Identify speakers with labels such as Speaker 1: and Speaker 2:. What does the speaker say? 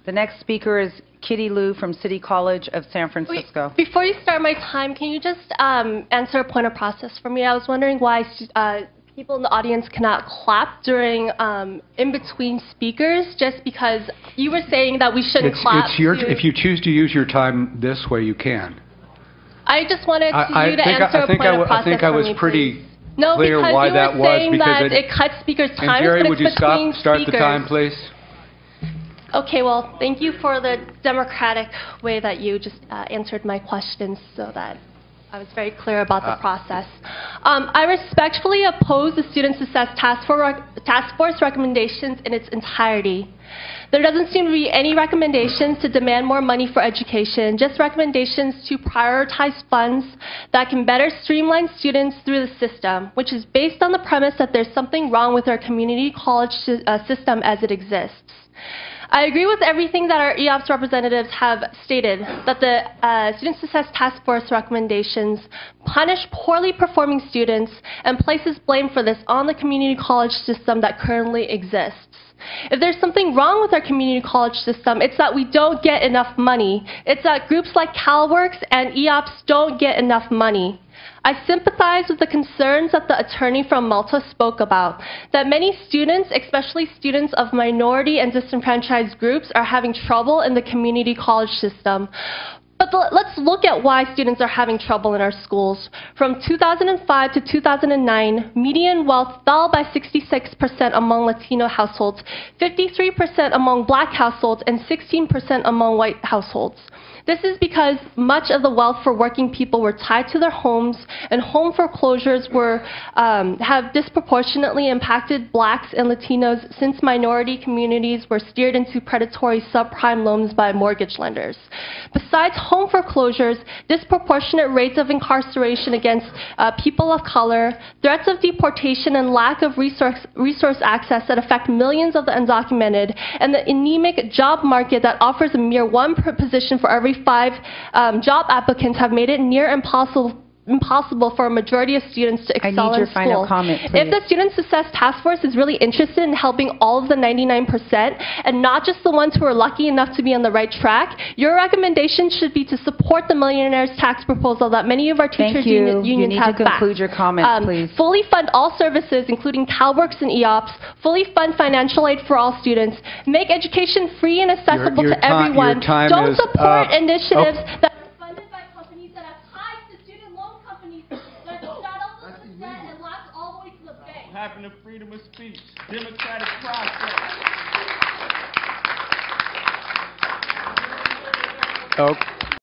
Speaker 1: The next speaker is Kitty Liu from City College of San Francisco.
Speaker 2: Wait, before you start my time, can you just answer a point of process for me? I was wondering why people in the audience cannot clap during in-between speakers, just because you were saying that we shouldn't clap.
Speaker 3: If you choose to use your time this way, you can.
Speaker 2: I just wanted you to answer a point of process.
Speaker 3: I think I was pretty clear why that was.
Speaker 2: No, because you were saying that it cuts speakers' time.
Speaker 3: And Jerry, would you start the time, please?
Speaker 2: Okay, well, thank you for the democratic way that you just answered my questions, so that I was very clear about the process. I respectfully oppose the Student Success Task Force recommendations in its entirety. There doesn't seem to be any recommendations to demand more money for education, just recommendations to prioritize funds that can better streamline students through the system, which is based on the premise that there's something wrong with our community college system as it exists. I agree with everything that our EOPS representatives have stated, that the Student Success Task Force recommendations punish poorly performing students and places blame for this on the community college system that currently exists. If there's something wrong with our community college system, it's that we don't get enough money. It's that groups like CalWORKS and EOPS don't get enough money. I sympathize with the concerns that the attorney from Malta spoke about, that many students, especially students of minority and disenfranchised groups, are having trouble in the community college system. But let's look at why students are having trouble in our schools. From 2005 to 2009, median wealth fell by 66% among Latino households, 53% among black households, and 16% among white households. This is because much of the wealth for working people were tied to their homes, and home foreclosures have disproportionately impacted blacks and Latinos since minority communities were steered into predatory subprime loans by mortgage lenders. Besides home foreclosures, disproportionate rates of incarceration against people of color, threats of deportation, and lack of resource access that affect millions of the undocumented, and the anemic job market that offers a mere one position for every 5 job applicants have made it near impossible for a majority of students to excel in school.
Speaker 1: I need your final comment, please.
Speaker 2: If the Student Success Task Force is really interested in helping all of the 99% and not just the ones who are lucky enough to be on the right track, your recommendation should be to support the millionaire's tax proposal that many of our teachers unions have backed.
Speaker 1: You need to conclude your comments, please.
Speaker 2: Fully fund all services, including CalWORKS and EOPS. Fully fund financial aid for all students. Make education free and accessible to everyone. Don't support initiatives that
Speaker 4: having the freedom of speech, democratic process.
Speaker 3: Oh.